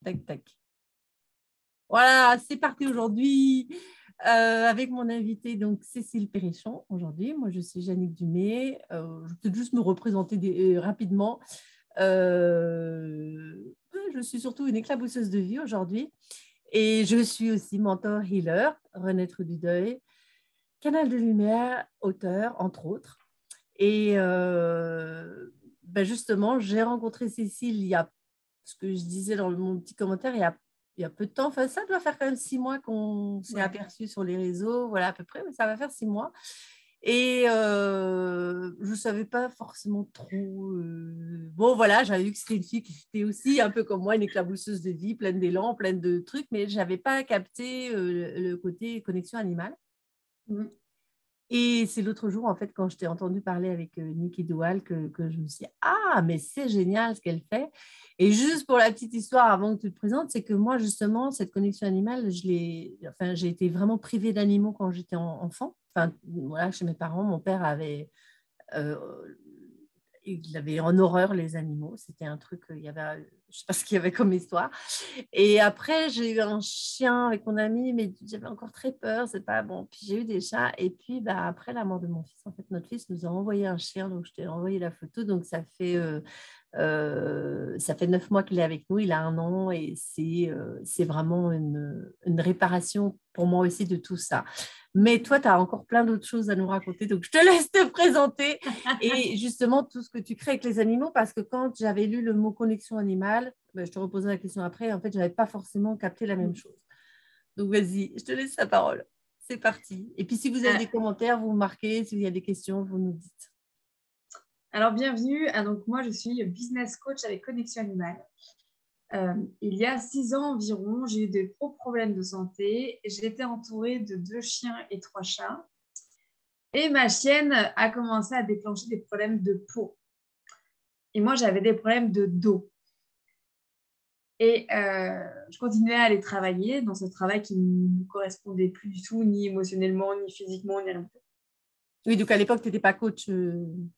tac, tac. Voilà, c'est parti aujourd'hui avec mon invitée, donc Cécile Perrichon. Aujourd'hui, moi, je suis Jannick Dumay. Je peux juste me représenter rapidement. Je suis surtout une éclabousseuse de vie aujourd'hui. Et je suis aussi mentor healer, renaître du deuil, canal de lumière, auteur, entre autres. Et justement, j'ai rencontré Cécile il y a, ce que je disais dans mon petit commentaire, il y a peu de temps. Enfin, ça doit faire quand même 6 mois qu'on s'est aperçu sur les réseaux, voilà à peu près, mais ça va faire 6 mois. Et je ne savais pas forcément trop. Bon, voilà, j'avais vu que c'était une fille qui était aussi un peu comme moi, une éclabousseuse de vie, pleine d'élan, pleine de trucs, mais je n'avais pas capté le côté connexion animale. Et c'est l'autre jour, en fait, quand je t'ai entendu parler avec Niki Doual, que je me suis dit, ah, mais c'est génial ce qu'elle fait. Et juste pour la petite histoire, avant que tu te présentes, c'est que moi, justement, cette connexion animale, j'ai été vraiment privée d'animaux quand j'étais enfant. Enfin, voilà, chez mes parents, mon père avait il avait en horreur les animaux. C'était un truc, je ne sais pas ce qu'il y avait comme histoire. Et après, j'ai eu un chien avec mon ami, mais j'avais encore très peur. C'est pas bon. Puis j'ai eu des chats. Et puis, après la mort de mon fils, en fait, notre fils nous a envoyé un chien. Donc, je t'ai envoyé la photo. Donc, ça fait 9 mois qu'il est avec nous. Il a 1 an. Et c'est vraiment une réparation pour moi aussi de tout ça. Mais toi, tu as encore plein d'autres choses à nous raconter. Donc, je te laisse te présenter et justement tout ce que tu crées avec les animaux. Parce que quand j'avais lu le mot connexion animale, je te reposerai la question après. En fait, je n'avais pas forcément capté la même chose. Donc, vas-y, je te laisse la parole. C'est parti. Et puis, si vous avez des commentaires, vous marquez. S'il y a des questions, vous nous dites. Alors, bienvenue. Donc, moi, je suis business coach avec Connexion Animale. Il y a 6 ans environ, j'ai eu de gros problèmes de santé. J'étais entourée de 2 chiens et 3 chats. Et ma chienne a commencé à déclencher des problèmes de peau. Et moi, j'avais des problèmes de dos. Et je continuais à aller travailler dans ce travail qui ne me correspondait plus du tout, ni émotionnellement, ni physiquement, ni rien. Oui, donc à l'époque, tu n'étais pas coach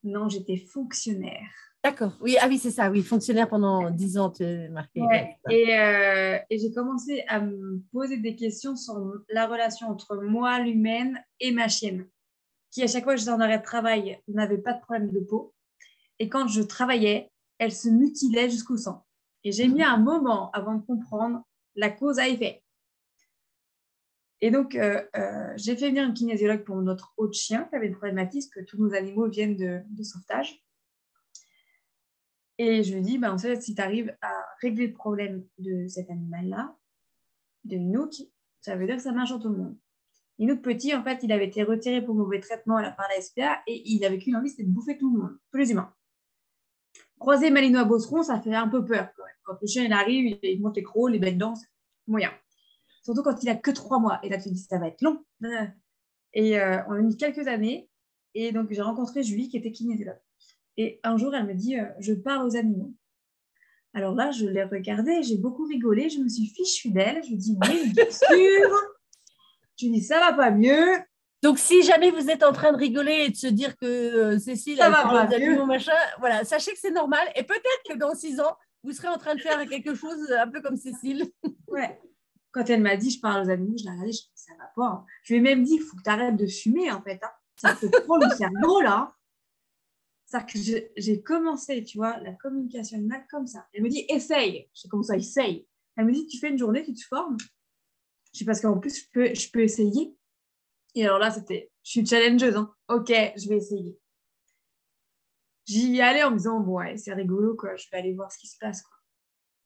Non, j'étais fonctionnaire. D'accord. Oui, ah oui, c'est ça. Oui, fonctionnaire pendant 10 ans, tu es marqué. Ouais. Et j'ai commencé à me poser des questions sur la relation entre moi, l'humaine, et ma chienne, qui à chaque fois que j'étais en arrêt de travail n'avait pas de problème de peau. Et quand je travaillais, elle se mutilait jusqu'au sang. Et j'ai mis un moment avant de comprendre la cause à effet. Et donc, j'ai fait venir une kinésiologue pour notre autre chien qui avait une problématique, parce que tous nos animaux viennent de sauvetage. Et je lui dis, en fait, si tu arrives à régler le problème de cet animal-là, de Nook, ça veut dire que ça marche en tout le monde. Et Nook petit, en fait, il avait été retiré pour mauvais traitement par la SPA et il avait qu'une envie, c'était de bouffer tout le monde, tous les humains. Croiser Malinois Bosseron, ça fait un peu peur quand même. Quand le chien il arrive, il monte les crocs, les belles dents, c'est moyen. Surtout quand il a que 3 mois. Et là, tu te dis, ça va être long. Et on a mis quelques années. Et donc, j'ai rencontré Julie qui était kinésiologue. Et un jour, elle me dit, je parle aux animaux. Alors là, je l'ai regardée, j'ai beaucoup rigolé, je me suis fichue d'elle. Je lui dis, oui, bien sûr. Je lui dis, ça va pas mieux. Donc, si jamais vous êtes en train de rigoler et de se dire que Cécile, ça elle va parle pas aux animaux, mieux. machin, voilà, sachez que c'est normal. Et peut-être que dans 6 ans, vous serez en train de faire quelque chose un peu comme Cécile. Ouais. Quand elle m'a dit, je parle aux animaux, je l'ai regardée, je me dis, ça va pas. Hein. Je lui ai même dit, il faut que tu arrêtes de fumer, en fait. Hein. Ça te prend le cerveau, là. C'est-à-dire que j'ai commencé, tu vois, la communication animale comme ça. Elle me dit, essaye. Je sais comment ça, essaye. Elle me dit, tu fais une journée, tu te formes. Je sais parce qu'en plus, je peux essayer. Et alors là, je suis challengeuse. Hein. Ok, je vais essayer. J'y allais en me disant, bon, ouais, c'est rigolo, quoi. Je vais aller voir ce qui se passe, quoi.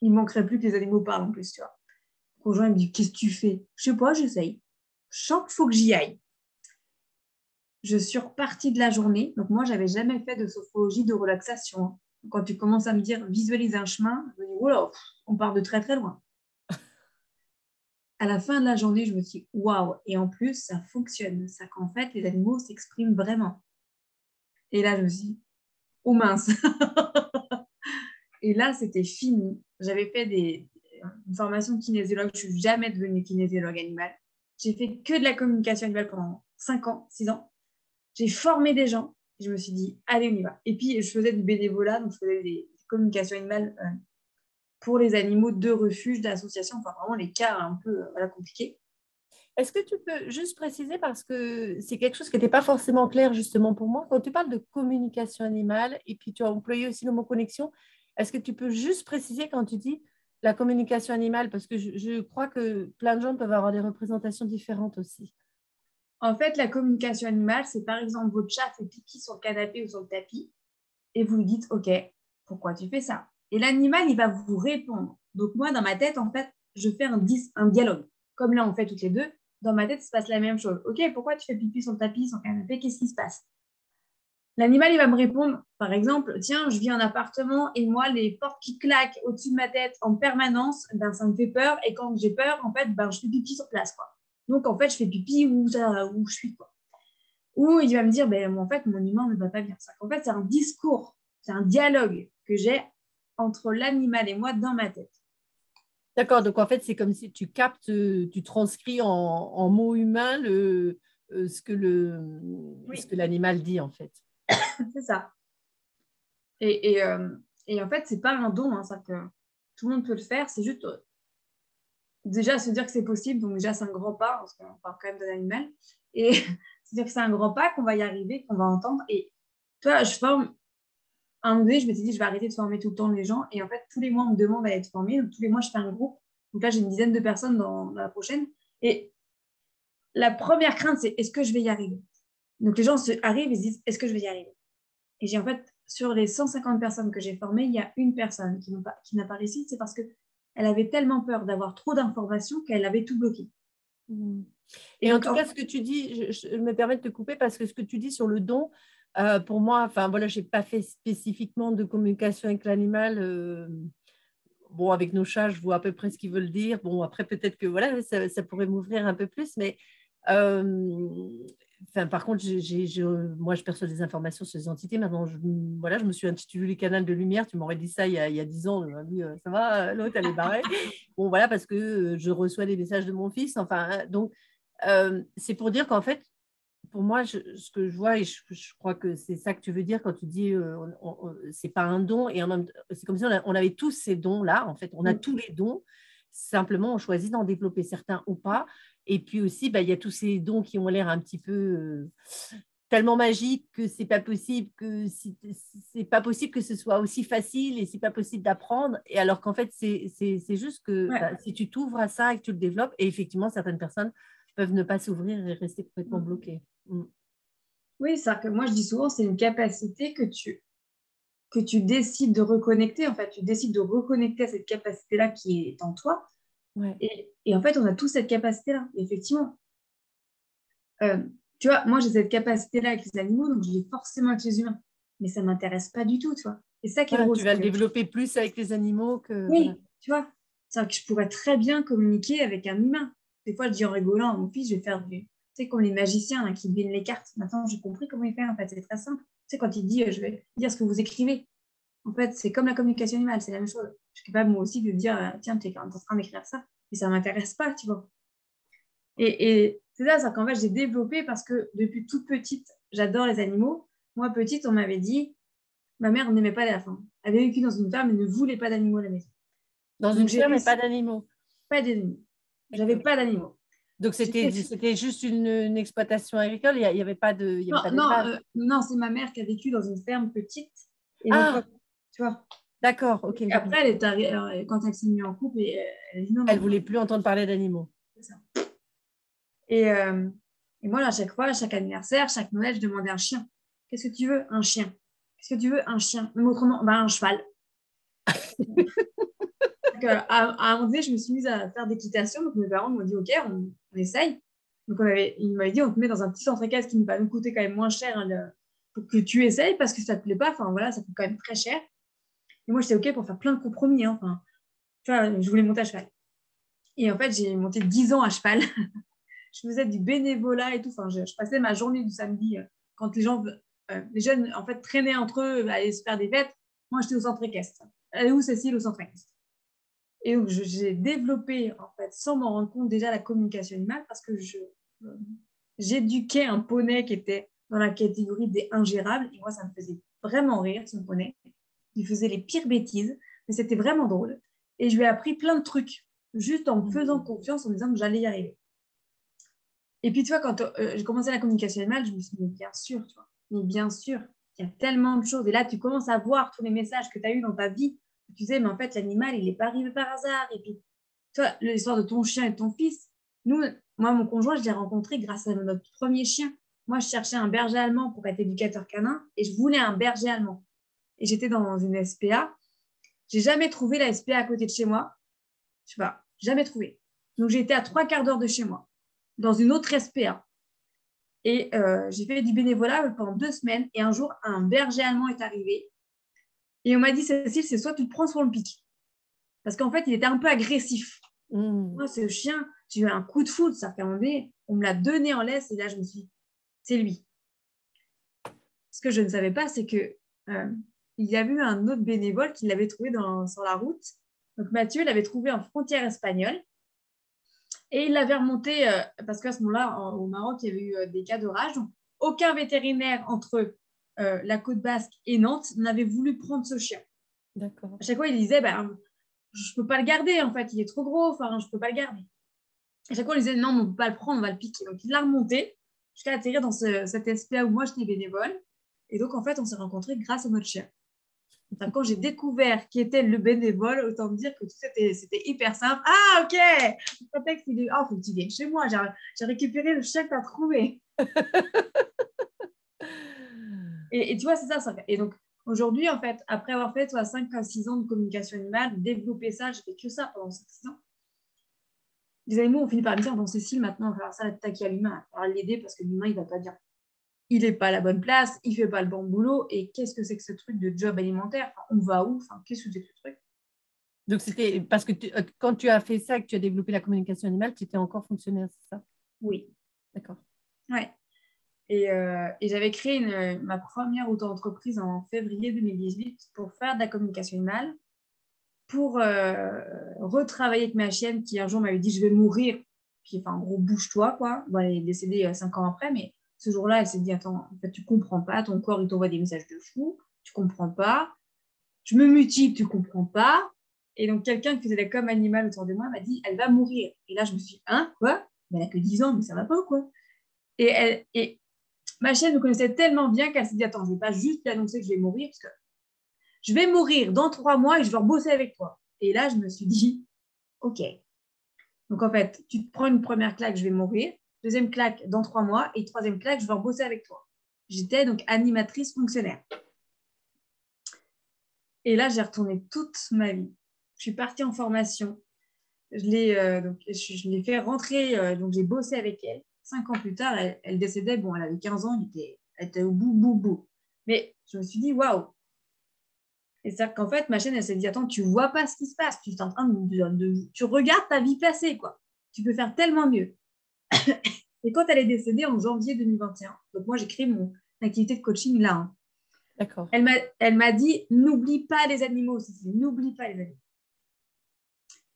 Il ne manquerait plus que les animaux parlent en plus, tu vois. Le conjoint, il me dit, qu'est-ce que tu fais? Je sais pas, j'essaye. Je sens qu'il faut que j'y aille. Je suis repartie de la journée. Donc, moi, je n'avais jamais fait de sophrologie de relaxation. Quand tu commences à me dire visualise un chemin, je me dis, oh là, on part de très, très loin. À la fin de la journée, je me suis dit, waouh. Et en plus, ça fonctionne. Ça qu'en fait, les animaux s'expriment vraiment. Et là, je me suis dit, oh mince. Et là, c'était fini. J'avais fait une formation de kinésiologue. Je ne suis jamais devenue kinésiologue animale. J'ai fait que de la communication animale pendant 5 ans, 6 ans. J'ai formé des gens. Je me suis dit, allez, on y va. Et puis, je faisais du bénévolat, donc je faisais des communications animales pour les animaux de refuge, d'association, enfin vraiment les cas un peu compliqués. Est-ce que tu peux juste préciser, parce que c'est quelque chose qui n'était pas forcément clair justement pour moi, quand tu parles de communication animale et puis tu as employé aussi le mot connexion, est-ce que tu peux juste préciser quand tu dis la communication animale, parce que je crois que plein de gens peuvent avoir des représentations différentes aussi. En fait, la communication animale, c'est par exemple votre chat fait pipi sur le canapé ou sur le tapis et vous lui dites, OK, pourquoi tu fais ça? Et l'animal, il va vous répondre. Donc moi, dans ma tête, en fait, je fais un dialogue. Comme là, on fait toutes les deux. Dans ma tête, il se passe la même chose. OK, pourquoi tu fais pipi sur le tapis, sur le canapé? Qu'est-ce qui se passe? L'animal, il va me répondre, par exemple, tiens, je vis en appartement et moi, les portes qui claquent au-dessus de ma tête en permanence, ben, ça me fait peur. Et quand j'ai peur, en fait, ben, je fais pipi sur place, quoi. Donc, en fait, je fais pipi où je suis, quoi. Ou il va me dire, ben, en fait, mon humain ne va pas bien. En fait, c'est un discours, c'est un dialogue que j'ai entre l'animal et moi dans ma tête. D'accord, donc en fait, c'est comme si tu captes, tu transcris en mots humains ce que l'animal dit, en fait. C'est ça. Et en fait, c'est pas un don, hein, ça que tout le monde peut le faire. C'est juste déjà se dire que c'est possible. Donc déjà, c'est un grand pas, parce qu'on parle quand même d'un animal. Et se dire que c'est un grand pas, qu'on va y arriver, qu'on va entendre. Et toi, je forme. À un moment donné, je m'étais dit, je vais arrêter de former tout le temps les gens. Et en fait, tous les mois, on me demande à être formée. Donc, tous les mois, je fais un groupe. Donc là, j'ai une dizaine de personnes dans la prochaine. Et la première crainte, c'est est-ce que je vais y arriver? Donc, les gens arrivent et se disent, est-ce que je vais y arriver? Et j'ai en fait, sur les 150 personnes que j'ai formées, il y a une personne qui n'a pas réussi. C'est parce qu'elle avait tellement peur d'avoir trop d'informations qu'elle avait tout bloqué. Et en tout cas, ce que tu dis, je me permets de te couper parce que ce que tu dis sur le don, pour moi, enfin voilà, je n'ai pas fait spécifiquement de communication avec l'animal. Bon, avec nos chats, je vois à peu près ce qu'ils veulent dire. Bon, après, peut-être que voilà, ça pourrait m'ouvrir un peu plus, mais par contre, moi, je perçois des informations sur les entités. Maintenant, voilà, je me suis intitulé les canaux de lumière. Tu m'aurais dit ça il y a 10 ans. On m'a dit, ça va, l'autre, elle est barrée. Bon, voilà, parce que je reçois des messages de mon fils. Enfin, donc, c'est pour dire qu'en fait, pour moi, ce que je vois, et je crois que c'est ça que tu veux dire quand tu dis c'est pas un don, et c'est comme si on avait tous ces dons-là, en fait, on a tous les dons, simplement on choisit d'en développer certains ou pas. Et puis aussi, il y a tous ces dons qui ont l'air un petit peu tellement magiques que c'est pas possible que ce soit aussi facile et c'est pas possible d'apprendre. Et alors qu'en fait, c'est juste que si tu t'ouvres à ça et que tu le développes, et effectivement, certaines personnes peuvent ne pas s'ouvrir et rester complètement bloquées. Oui, c'est que moi je dis souvent, c'est une capacité que tu décides de reconnecter. En fait, tu décides de reconnecter à cette capacité-là qui est en toi. Ouais. Et en fait, on a tous cette capacité-là, effectivement. Tu vois, moi j'ai cette capacité-là avec les animaux, donc je l'ai forcément avec les humains. Mais ça ne m'intéresse pas du tout, tu vois. Et ça qui est drôle. Tu vas le développer plus avec les animaux que. Oui, voilà. tu vois. C'est vrai que je pourrais très bien communiquer avec un humain. Des fois, je dis en rigolant à mon fils, je vais faire du. Tu sais, comme les magiciens là, qui devinent les cartes. Maintenant, j'ai compris comment il fait. En fait, c'est très simple. Tu sais, quand il dit, je vais dire ce que vous écrivez. En fait, c'est comme la communication animale, c'est la même chose. Je suis capable, moi aussi, de dire, tiens, tu es en train d'écrire ça. Mais ça ne m'intéresse pas, tu vois. Et c'est ça qu'en fait, j'ai développé parce que depuis toute petite, j'adore les animaux. Moi, petite, on m'avait dit, ma mère n'aimait pas la faim. Elle avait vécu dans une ferme et ne voulait pas d'animaux à la maison. Dans une ferme, mais pas d'animaux. Pas d'animaux. J'avais pas d'animaux. Donc, c'était juste une exploitation agricole, il n'y avait pas de. Non, c'est ma mère qui a vécu dans une ferme petite. Et tu vois. D'accord, ok. Après, quand elle s'est mise en couple, elle a dit non. Elle ne voulait plus entendre parler d'animaux. C'est ça. Et moi, à chaque fois, à chaque anniversaire, chaque Noël, je demandais un chien. Qu'est-ce que tu veux? Un chien. Qu'est-ce que tu veux? Un chien. Même autrement, un cheval. Donc, à un moment donné, je me suis mise à faire d'équitation. Donc, mes parents m'ont dit, OK, on essaye. Donc, ils m'avaient dit, on te met dans un petit centre équestre qui va nous coûter quand même moins cher pour que tu essayes parce que ça ne te plaît pas. Enfin, voilà, ça coûte quand même très cher. Et moi, j'étais OK pour faire plein de compromis. Hein. Enfin, tu vois, je voulais monter à cheval. Et en fait, j'ai monté 10 ans à cheval. Je faisais du bénévolat et tout. Enfin, je passais ma journée du samedi quand les jeunes, en fait, traînaient entre eux, allaient se faire des fêtes. Moi, j'étais au centre équestre. Elle est où, Cécile, au centre équestre? Et donc, j'ai développé, en fait, sans m'en rendre compte, déjà la communication animale parce que j'éduquais un poney qui était dans la catégorie des ingérables. Et moi, ça me faisait vraiment rire, ce poney. Il faisait les pires bêtises, mais c'était vraiment drôle. Et je lui ai appris plein de trucs, juste en me faisant confiance, en me disant que j'allais y arriver. Et puis, tu vois, quand j'ai commencé la communication animale, je me suis dit, mais bien sûr, tu vois, mais bien sûr, il y a tellement de choses. Et là, tu commences à voir tous les messages que tu as eus dans ta vie. Tu sais, mais en fait, l'animal, il n'est pas arrivé par hasard. Et puis, tu vois, l'histoire de ton chien et de ton fils, moi, mon conjoint, je l'ai rencontré grâce à notre premier chien. Moi, je cherchais un berger allemand pour être éducateur canin et je voulais un berger allemand. Et j'étais dans une SPA. J'ai jamais trouvé la SPA à côté de chez moi. Je sais pas, jamais trouvé. Donc, j'ai été à 3/4 d'heure de chez moi, dans une autre SPA. Et j'ai fait du bénévolat pendant 2 semaines. Et un jour, un berger allemand est arrivé. Et on m'a dit, Cécile, c'est soit tu te prends sur le pic. Parce qu'en fait, il était un peu agressif. Moi, ce chien, j'ai eu un coup de foudre. Ça fait un moment donné, on me l'a donné en laisse. Et là, je me suis dit, c'est lui. Ce que je ne savais pas, c'est que il y avait eu un autre bénévole qui l'avait trouvé sur la route. Donc, Mathieu l'avait trouvé en frontière espagnole. Et il l'avait remonté, parce qu'à ce moment-là, au Maroc, il y avait eu des cas d'orage. Donc, aucun vétérinaire entre la côte basque et Nantes n'avait voulu prendre ce chien. D'accord. À chaque fois, il disait, je ne peux pas le garder, en fait, il est trop gros, enfin, je ne peux pas le garder. À chaque fois, il disait, non, on ne peut pas le prendre, on va le piquer. Donc, il l'a remonté jusqu'à atterrir dans cette SPA où moi, j'étais bénévole. Et donc, en fait, on s'est rencontrés grâce à notre chien. Enfin, quand j'ai découvert qui était le bénévole, autant me dire que tout c'était hyper simple. Ah, ok. Le contexte, il est... Oh, faut que tu viennes chez moi. J'ai récupéré le chien que tu as trouvé. et tu vois, c'est ça. Et donc, aujourd'hui, en fait, après avoir fait 5 à 6 ans de communication animale, développer ça, j'ai fait que ça pendant 5-6 ans. Les animaux ont fini par me dire, bon, Cécile, maintenant, on va faire ça, l'attaquer à l'humain. Il va l'aider parce que l'humain, il ne va pas bien. Il n'est pas à la bonne place, il ne fait pas le bon boulot. Et qu'est-ce que c'est que ce truc de job alimentaire? Enfin, on va où? Enfin, qu'est-ce que c'est que ce truc? Donc, c'était parce que quand tu as fait ça, que tu as développé la communication animale, tu étais encore fonctionnaire, c'est ça? Oui. D'accord. Ouais. Et j'avais créé ma première auto-entreprise en février 2018 pour faire de la communication animale, pour retravailler avec ma chienne qui un jour m'avait dit je vais mourir. Puis, enfin, en gros, bouge-toi, quoi. Bon, elle est décédée 5 ans après, mais ce jour-là, elle s'est dit attends, en fait, tu comprends pas, ton corps, il t'envoie des messages de fou, tu comprends pas. Je me mutile, tu comprends pas. Et donc, quelqu'un qui faisait la com animale autour de moi m'a dit elle va mourir. Et là, je me suis dit hein, quoi? Mais elle a que 10 ans, mais ça va pas ou quoi? Et ma chienne me connaissait tellement bien qu'elle s'est dit attends, je ne vais pas juste lui annoncer que je vais mourir, parce que je vais mourir dans 3 mois et je vais bosser avec toi. Et là, je me suis dit ok. Donc, en fait, tu te prends une première claque, je vais mourir. Deuxième claque, dans 3 mois. Et troisième claque, je vais bosser avec toi. J'étais donc animatrice fonctionnaire. Et là, j'ai retourné toute ma vie. Je suis partie en formation. Je l'ai fait rentrer, donc j'ai bossé avec elle. 5 ans plus tard, elle décédait. Bon, elle avait 15 ans, elle était au bout. Mais je me suis dit, waouh! Et c'est-à-dire qu'en fait, ma chaîne, elle s'est dit, attends, tu vois pas ce qui se passe. Tu es en train tu regardes ta vie passée, quoi. Tu peux faire tellement mieux. Et quand elle est décédée en janvier 2021, donc moi, j'ai créé mon activité de coaching là. Hein. D'accord. Elle m'a dit, n'oublie pas les animaux, Cécile, n'oublie pas les animaux.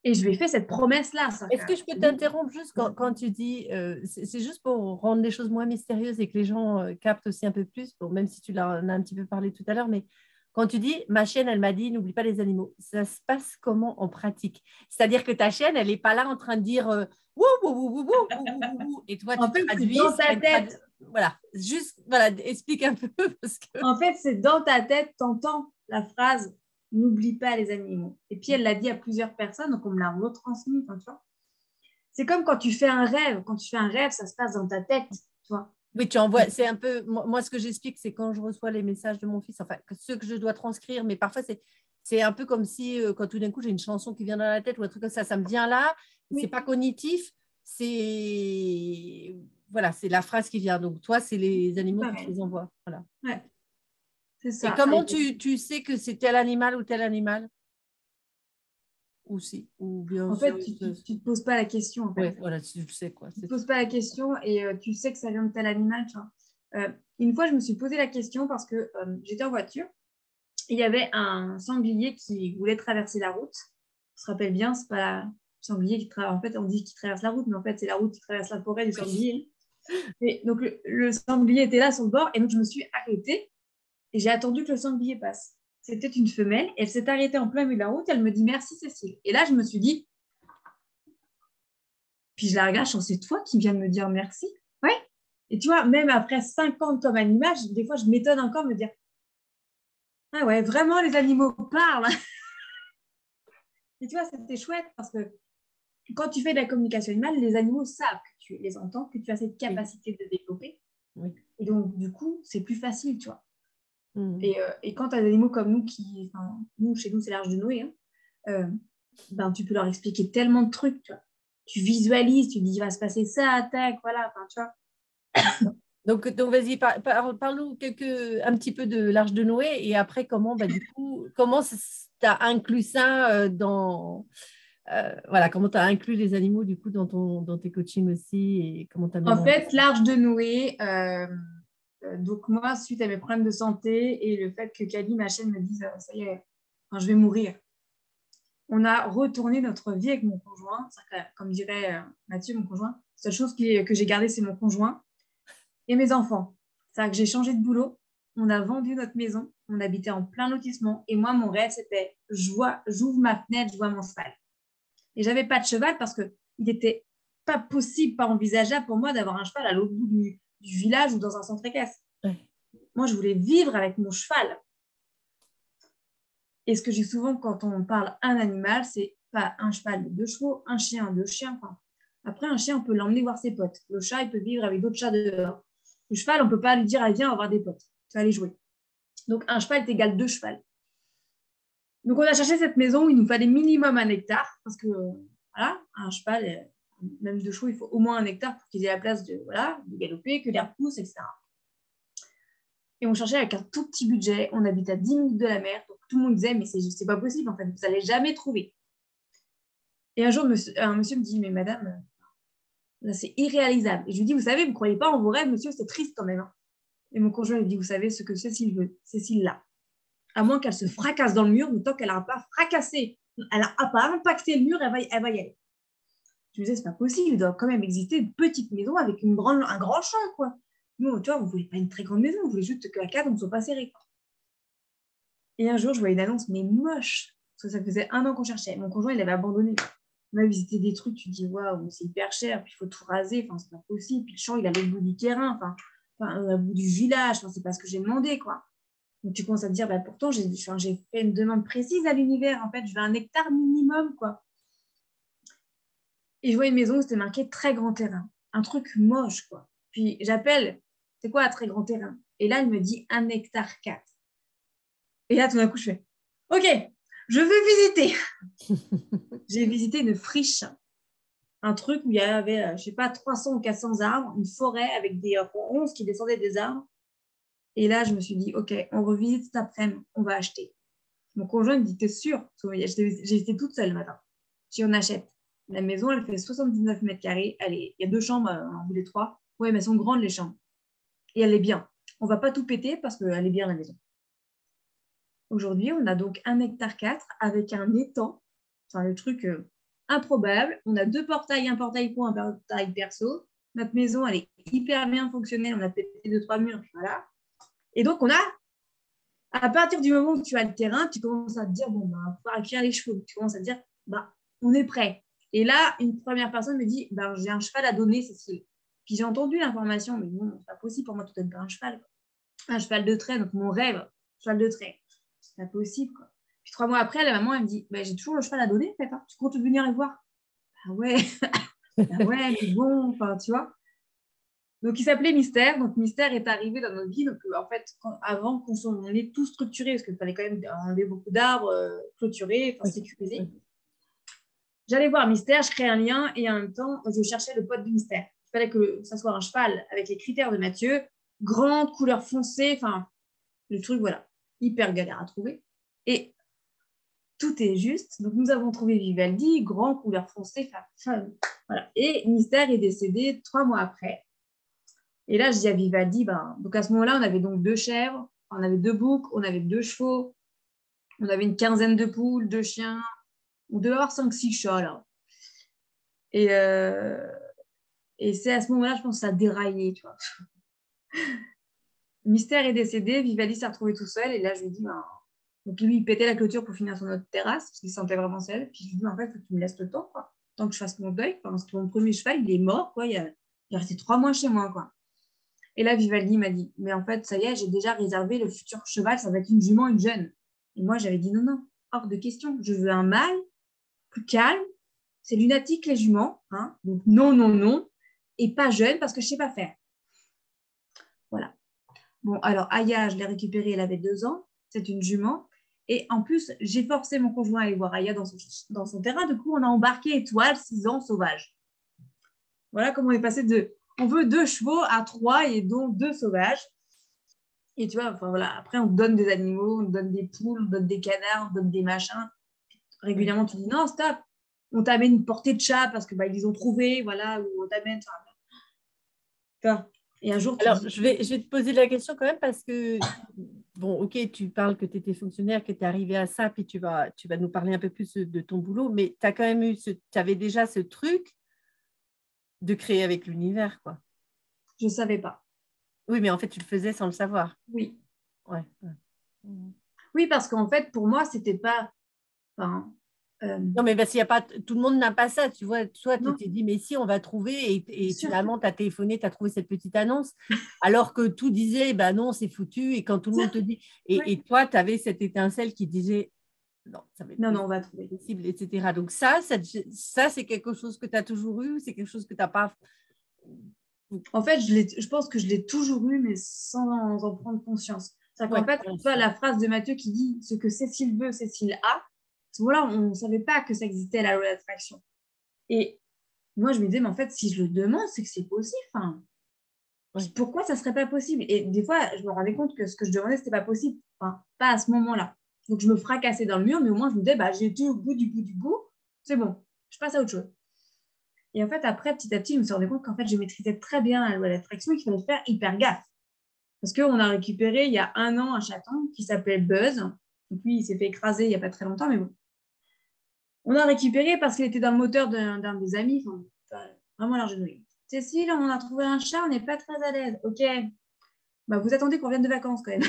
Et je lui ai fait cette promesse-là. Est-ce que je peux t'interrompre juste quand tu dis, c'est juste pour rendre les choses moins mystérieuses et que les gens captent aussi un peu plus, bon, même si tu l'en as un petit peu parlé tout à l'heure, mais quand tu dis, ma chienne, elle m'a dit, n'oublie pas les animaux, ça se passe comment en pratique? C'est-à-dire que ta chienne, elle n'est pas là en train de dire, wouh, wouh, wouh, wouh, wouh, wouh, wouh, et toi, en tu fait, traduis. c'est dans ta tête. Voilà, juste, voilà, explique un peu. Parce que... En fait, c'est dans ta tête, tu entends la phrase « n'oublie pas les animaux ». Et puis, elle l'a dit à plusieurs personnes, donc on me l'a retransmis. Tu vois. C'est comme quand tu fais un rêve. Quand tu fais un rêve, ça se passe dans ta tête. Tu vois. Oui, tu envoies, c'est un peu, moi, ce que j'explique, c'est quand je reçois les messages de mon fils, enfin, ceux que je dois transcrire, mais parfois, c'est un peu comme si, quand tout d'un coup, j'ai une chanson qui vient dans la tête ou un truc comme ça me vient là, oui. C'est pas cognitif, c'est, voilà, c'est la phrase qui vient. Donc, toi, c'est les animaux qui te les envoient. Voilà. Ouais. C'est ça. Et comment tu sais que c'est tel animal ou tel animal? Ou bien en fait, tu ne te poses pas la question. En fait. Oui, voilà, tu sais quoi. Tu ne te poses pas la question et tu sais que ça vient de tel animal. Tu vois. Une fois, je me suis posé la question parce que j'étais en voiture. Et il y avait un sanglier qui voulait traverser la route. On se rappelle bien, c'est pas le sanglier qui traverse. En fait, on dit qu'il traverse la route, mais en fait, c'est la route qui traverse la forêt du sanglier. Et donc, le sanglier était là sur le bord et donc je me suis arrêtée et j'ai attendu que le sanglier passe. c'était une femelle. Elle s'est arrêtée en plein milieu de la route. Elle me dit merci, Cécile. Et là, je me suis dit, puis je la regarde, je pense, c'est toi qui viens de me dire merci. Ouais. Et tu vois, même après 5 ans comme animal, des fois, je m'étonne encore de me dire, ah ouais, vraiment, les animaux parlent. Et tu vois, c'était chouette parce que quand tu fais de la communication animale, les animaux savent que tu les entends, que tu as cette capacité de développer. Oui. Et donc, du coup, c'est plus facile, tu vois. Mmh. Et quand tu as des animaux comme nous, nous, chez nous, c'est l'Arche de Noé, hein, ben, tu peux leur expliquer tellement de trucs, tu vois. Tu visualises, tu dis, il va se passer ça, attaque, voilà, enfin, tu vois. Donc vas-y, parle-nous un petit peu de l'Arche de Noé et après, comment, du coup, comment tu as inclus ça voilà, comment tu as inclus les animaux, du coup, dans tes coachings aussi et comment tu as mis En en place fait, ça? l'Arche de Noé, donc moi, suite à mes problèmes de santé et le fait que Kali, ma chaîne, me dise, ça y est, enfin, je vais mourir, on a retourné notre vie avec mon conjoint. Comme dirait Mathieu, mon conjoint, la seule chose que j'ai gardée, c'est mon conjoint et mes enfants. C'est-à-dire que j'ai changé de boulot, on a vendu notre maison, on habitait en plein lotissement et moi, mon rêve, c'était j'ouvre ma fenêtre, je vois mon cheval. Et j'avais pas de cheval parce qu'il n'était pas possible, pas envisageable pour moi d'avoir un cheval à l'autre bout du village ou dans un centre équestre. Ouais. Moi, je voulais vivre avec mon cheval. Et ce que j'ai souvent quand on parle un animal, c'est pas un cheval de 2 chevaux, un chien, 2 chiens. Enfin, après, un chien, on peut l'emmener voir ses potes. Le chat, il peut vivre avec d'autres chats dehors. Le cheval, on ne peut pas lui dire, allez, viens, on va voir des potes. Tu vas aller jouer. Donc, un cheval est égal 2 chevaux. Donc, on a cherché cette maison où il nous fallait minimum 1 hectare parce que, voilà, un cheval, même 2 chevaux, il faut au moins 1 hectare pour qu'il ait la place de galoper, que l'air pousse, etc. Et on cherchait avec un tout petit budget. On habite à 10 minutes de la mer. Donc, tout le monde disait, mais c'est pas possible, en fait, vous n'allez jamais trouver. Et un jour, un monsieur me dit, mais madame, là, c'est irréalisable. Et je lui dis, vous savez, vous ne croyez pas en vos rêves, monsieur, c'est triste quand même. Hein. Et mon conjoint lui dit, vous savez ce que Cécile veut, Cécile là. À moins qu'elle se fracasse dans le mur, mais tant qu'elle n'a pas fracassé, elle n'a pas impacté le mur, elle va y aller. Je me disais, c'est pas possible, il doit quand même exister une petite maison avec un grand champ, quoi. Nous, tu vois, vous ne voulez pas une très grande maison, vous voulez juste que la cadre ne soit pas serrée. Et un jour, je vois une annonce, mais moche, parce que ça faisait 1 an qu'on cherchait. Mon conjoint, il avait abandonné. On a visité des trucs, tu dis, waouh, c'est hyper cher, puis il faut tout raser, enfin, c'est pas possible. Puis le champ, il est à l'autre bout du terrain, enfin, au bout du village, enfin, c'est pas ce que j'ai demandé, quoi. Donc tu commences à te dire, bah, pourtant, j'ai fait une demande précise à l'univers, en fait, je veux 1 hectare minimum, quoi. Et je vois une maison où c'était marqué très grand terrain, un truc moche, quoi. Puis j'appelle, c'est quoi un très grand terrain? Et là, elle me dit 1 hectare 4. Et là, tout d'un coup, je fais, OK, je veux visiter. J'ai visité une friche, un truc où il y avait, je sais pas, 300 ou 400 arbres, une forêt avec des ronces qui descendaient des arbres. Et là, je me suis dit, OK, on revisite cet après-midi, on va acheter. Mon conjoint me dit, t'es sûr? J'ai été toute seule le matin. Si on achète. La maison, elle fait 79 mètres carrés. Il y a 2 chambres, on voulait 3. Oui, mais elles sont grandes, les chambres. Et elle est bien. On ne va pas tout péter parce qu'elle est bien, la maison. Aujourd'hui, on a donc 1 hectare 4 avec un étang. Enfin, le truc improbable. On a 2 portails, un portail pro, un portail perso. Notre maison, elle est hyper bien fonctionnelle. On a pété 2-3 murs. Voilà. Et donc, à partir du moment où tu as le terrain, tu commences à te dire, bon, on va pouvoir accueillir les chevaux. Tu commences à te dire, on est prêt. Et là, une première personne me dit, j'ai un cheval à donner, Cécile. Puis j'ai entendu l'information, mais bon, c'est pas possible pour moi de te donner un cheval. Un cheval de trait, donc mon rêve, cheval de trait. C'est pas possible, quoi. Puis 3 mois après, la maman, elle me dit, j'ai toujours le cheval à donner, en fait. Hein. Tu comptes venir les voir? Ah ouais, ah ouais, mais bon, enfin, tu vois. Donc, il s'appelait Mystère. Donc, Mystère est arrivé dans notre vie. Donc, en fait, avant qu'on ait tout structuré, parce qu'il fallait quand même enlever beaucoup d'arbres, clôturer, enfin, sécuriser. Oui. J'allais voir Mystère, je crée un lien et en même temps, je cherchais le pote du Mystère. Il fallait que ça soit un cheval avec les critères de Mathieu, grande, couleur foncée, enfin, le truc, voilà, hyper galère à trouver. Et tout est juste. Donc, nous avons trouvé Vivaldi, grand, couleur foncée, enfin, voilà. Et Mystère est décédé 3 mois après. Et là, je dis à Vivaldi, donc à ce moment-là, on avait donc 2 chèvres, on avait 2 boucs, on avait 2 chevaux, on avait une quinzaine de poules, 2 chiens, on devait avoir 5-6 chats, là. Et c'est à ce moment-là, je pense que ça a déraillé, tu vois. Mystère est décédé, Vivaldi s'est retrouvé tout seul, et là, je lui dis, Donc, lui, il pétait la clôture pour finir sur notre terrasse parce qu'il se sentait vraiment seul. Puis, je lui dis, en fait, il faut que tu me laisses le temps, quoi. Tant que je fasse mon deuil. Parce que mon premier cheval, il est mort, quoi. Il est resté 3 mois chez moi, quoi. Et là, Vivaldi m'a dit, mais en fait, ça y est, j'ai déjà réservé le futur cheval. Ça va être une jument, une jeune. Et moi, j'avais dit, non, non, hors de question. Je veux un mâle, plus calme. C'est lunatique, les juments. Hein. Donc, non, non, non. Et pas jeune parce que je ne sais pas faire. Voilà. Bon, alors, Aya, je l'ai récupérée, elle avait 2 ans. C'est une jument. Et en plus, j'ai forcé mon conjoint à aller voir Aya dans son terrain. Du coup, on a embarqué Étoile, 6 ans, sauvage. Voilà comment on est passé de... On veut 2 chevaux à 3 et donc 2 sauvages. Et tu vois, enfin, voilà. Après, on te donne des animaux, on te donne des poules, on te donne des canards, on te donne des machins. Régulièrement, tu dis non, stop. On t'amène une portée de chat parce que ils les ont trouvés, voilà, ou on t'amène... Enfin, et un jour, tu Alors, dis... je vais te poser la question quand même parce que, bon, ok, tu parles que tu étais fonctionnaire, que tu es arrivé à ça, puis tu vas nous parler un peu plus de ton boulot, mais tu as quand même tu avais déjà ce truc de créer avec l'univers, quoi. Je ne savais pas. Oui, mais en fait, tu le faisais sans le savoir. Oui. Ouais. Oui, parce qu'en fait, pour moi, c'était pas... Enfin, Non, mais parce qu'il y a pas, tout le monde n'a pas ça, tu vois. Toi, tu non, t'es dit, mais si, on va trouver, bien et sûr. finalement, tu as téléphoné, tu as trouvé cette petite annonce, alors que tout disait, bah non, c'est foutu, et quand tout le monde te dit, Ouais. et toi, tu avais cette étincelle qui disait, non, ça va être Non, non, on va trouver. possible, etc. Donc ça c'est quelque chose que tu as toujours eu, c'est quelque chose que tu n'as pas... En fait, je pense que je l'ai toujours eu, mais sans en prendre conscience. C'est-à-dire Ouais, qu'en fait, pour tu vois, l'instant. la phrase de Mathieu qui dit ce que Cécile veut, Cécile a, à ce moment-là, on ne savait pas que ça existait, la loi d'attraction. Et moi, je me disais, mais en fait, si je le demande, c'est que c'est possible. Enfin, Ouais. pourquoi ça ne serait pas possible? Et des fois, je me rendais compte que ce que je demandais, ce n'était pas possible. Enfin, pas à ce moment-là. Donc, je me fracassais dans le mur, mais au moins, je me disais, j'ai été au bout du bout du bout. C'est bon, je passe à autre chose. Et en fait, après, petit à petit, je me suis rendu compte qu'en fait, je maîtrisais très bien la loi d'attraction et qu'il fallait faire hyper gaffe. Parce qu'on a récupéré il y a 1 an un chaton qui s'appelait Buzz. Donc lui, il s'est fait écraser il n'y a pas très longtemps, mais bon. On a récupéré parce qu'il était dans le moteur d'un des amis. Enfin, vraiment large de nous. Cécile, on a trouvé un chat, on n'est pas très à l'aise. Ok, vous attendez qu'on vienne de vacances quand même.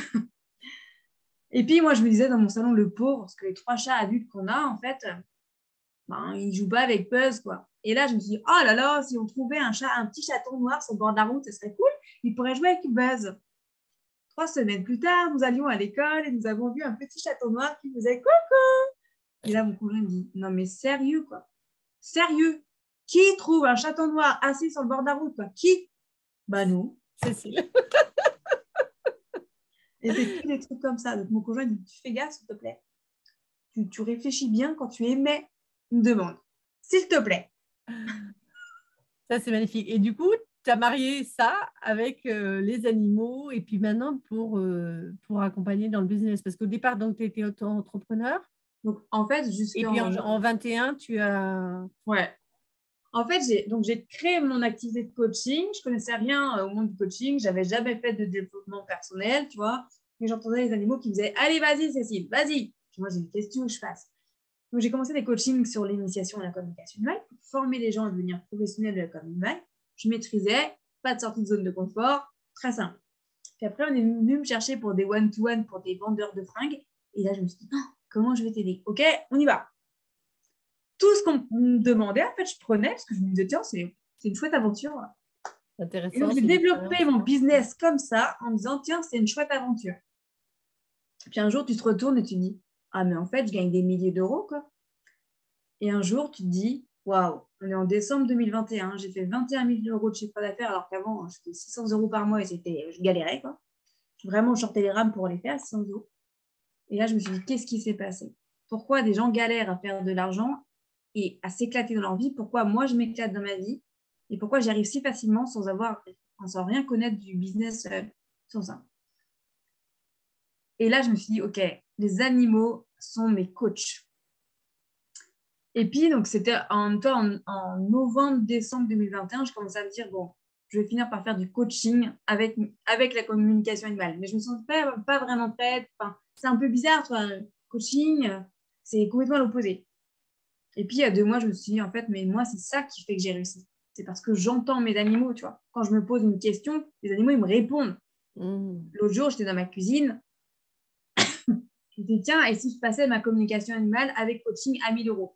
Et puis moi, je me disais dans mon salon, le pauvre, parce que les 3 chats adultes qu'on a, en fait, ils ne jouent pas avec Buzz, quoi. Et là, je me suis dit, oh là là, si on trouvait un petit chaton noir sur le bord de la route, ce serait cool. Il pourrait jouer avec Buzz. 3 semaines plus tard, nous allions à l'école et nous avons vu un petit chaton noir qui faisait coucou. Et là, mon conjoint me dit, non mais sérieux, quoi. Sérieux. Qui trouve un chaton noir assis sur le bord de la route, quoi? Qui? Nous. Cécile. Et c'est que des trucs comme ça. Donc, mon conjoint dit, tu fais gaffe, s'il te plaît. Tu réfléchis bien quand tu émets une demande. S'il te plaît. Ça, c'est magnifique. Et du coup, tu as marié ça avec les animaux et puis maintenant pour accompagner dans le business. Parce qu'au départ, tu étais auto-entrepreneur. Donc, en fait, Et puis jusqu'en... en 21, tu as... Ouais. En fait, j'ai créé mon activité de coaching. Je connaissais rien au monde du coaching. J'avais jamais fait de développement personnel, tu vois. Mais j'entendais les animaux qui me disaient, allez, vas-y, Cécile, vas-y. Puis moi, j'ai dit, qu'est-ce que je fasse? Donc, j'ai commencé des coachings sur l'initiation à la communication humaine pour former les gens à devenir professionnels de la communication humaine. Je maîtrisais, pas de sortie de zone de confort, très simple. Puis après, on est venu me chercher pour des one-to-one, pour des vendeurs de fringues. Et là, je me suis dit, comment je vais t'aider? Ok, on y va. Tout ce qu'on me demandait, en fait, je prenais parce que je me disais, tiens, c'est une chouette aventure. Intéressant. Et donc, j'ai développé mon business comme ça en me disant, tiens, c'est une chouette aventure. Puis un jour, tu te retournes et tu te dis, ah, mais en fait, je gagne des milliers d'euros, quoi. Et un jour, tu te dis, waouh, on est en décembre 2021, j'ai fait 21 000 euros de chiffre d'affaires, alors qu'avant, je faisais 600 euros par mois et je galérais, quoi. Vraiment, je sortais les rames pour les faire, 600 euros. Et là, je me suis dit, qu'est-ce qui s'est passé? Pourquoi des gens galèrent à faire de l'argent et à s'éclater dans leur vie? Pourquoi moi, je m'éclate dans ma vie? Et pourquoi j'y arrive si facilement sans rien connaître du business sans ça? Et là, je me suis dit, OK, les animaux sont mes coachs. Et puis, donc, c'était en novembre, décembre 2021, je commençais à me dire, bon, je vais finir par faire du coaching avec la communication animale. Mais je me sens pas vraiment prête. Enfin, c'est un peu bizarre, toi, coaching, c'est complètement l'opposé. Et puis, il y a 2 mois, je me suis dit, en fait, mais moi, c'est ça qui fait que j'ai réussi. C'est parce que j'entends mes animaux, tu vois. Quand je me pose une question, les animaux, ils me répondent. L'autre jour, j'étais dans ma cuisine. Je Je me dis, tiens, et si je passais ma communication animale avec coaching à 1 000 euros?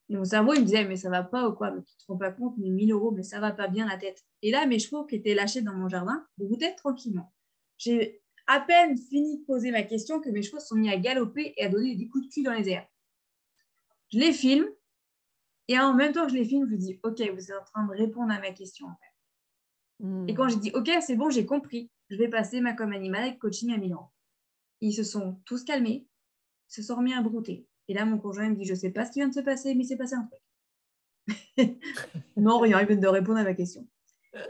Et mon cerveau, il me disait, mais ça va pas ou quoi? Mais tu te rends pas compte, mais 1 000 euros, mais ça va pas bien la tête. Et là, mes chevaux qui étaient lâchés dans mon jardin broutaient tranquillement. J'ai à peine fini de poser ma question que mes chevaux se sont mis à galoper et à donner des coups de cul dans les airs. Je les filme et en même temps que je les filme, je dis, OK, vous êtes en train de répondre à ma question en fait. Et quand j'ai dit, OK, c'est bon, j'ai compris, je vais passer ma com animale avec coaching à 1 000 euros. Ils se sont tous calmés, se sont remis à brouter. Et là, mon conjoint me dit, je sais pas ce qui vient de se passer, mais il s'est passé un truc. Non, rien, il vient de répondre à ma question.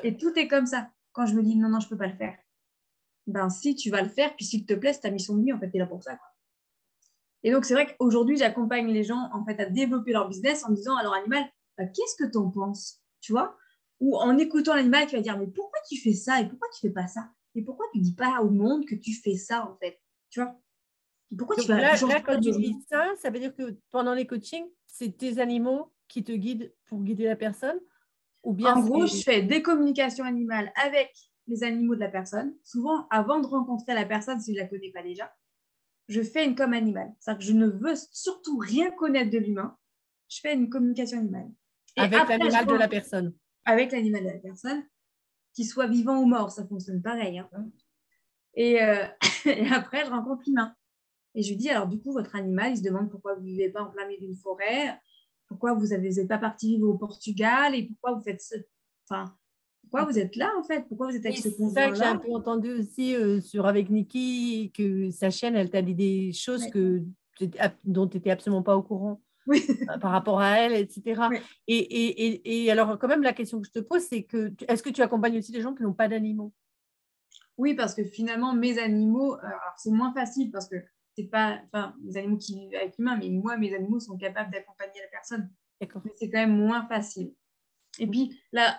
Et tout est comme ça. Quand je me dis, non, non, je peux pas le faire. Ben si, tu vas le faire, puis s'il te plaît, c'est ta mission de vie, en fait, t'es là pour ça, quoi. Et donc, c'est vrai qu'aujourd'hui, j'accompagne les gens, en fait, à développer leur business en disant à leur animal, qu'est-ce que tu en penses? Tu vois? Ou en écoutant l'animal qui va dire, mais pourquoi tu fais ça? Et pourquoi tu fais pas ça? Et pourquoi tu dis pas au monde que tu fais ça, en fait? Tu vois? Pourquoi Donc tu vas changer quand de tu journée? dis ça, ça veut dire que pendant les coachings, c'est tes animaux qui te guident pour guider la personne? Ou bien En gros, je c'est… fais des communications animales avec les animaux de la personne. Souvent, avant de rencontrer la personne, si je ne la connais pas déjà, je fais une com animale. C'est-à-dire que je ne veux surtout rien connaître de l'humain. Je fais une communication animale. Et avec après, l'animal de la personne? avec l'animal de la personne, qu'il soit vivant ou mort, ça fonctionne pareil. Hein. Et, et après, je rencontre l'humain. Et je lui dis, alors du coup, votre animal, il se demande pourquoi vous ne vivez pas en plein milieu d'une forêt, pourquoi vous n'êtes pas parti vivre au Portugal et pourquoi vous faites ce… Enfin, pourquoi vous êtes là, en fait? Pourquoi vous êtes avec Oui, ce c'est ça que j'ai un conjoint-là? peu entendu aussi avec Niki, que sa chaîne, elle t'a dit des choses Ouais. dont tu n'étais absolument pas au courant Oui. par rapport à elle, etc. Oui. Et alors, quand même, la question que je te pose, c'est que est-ce que tu accompagnes aussi des gens qui n'ont pas d'animaux? Oui, parce que finalement, mes animaux, alors c'est moins facile parce que c'est pas, enfin, les animaux qui vivent avec l'humain, mais moi, mes animaux sont capables d'accompagner la personne. D'accord. Mais c'est quand même moins facile. Et puis, là,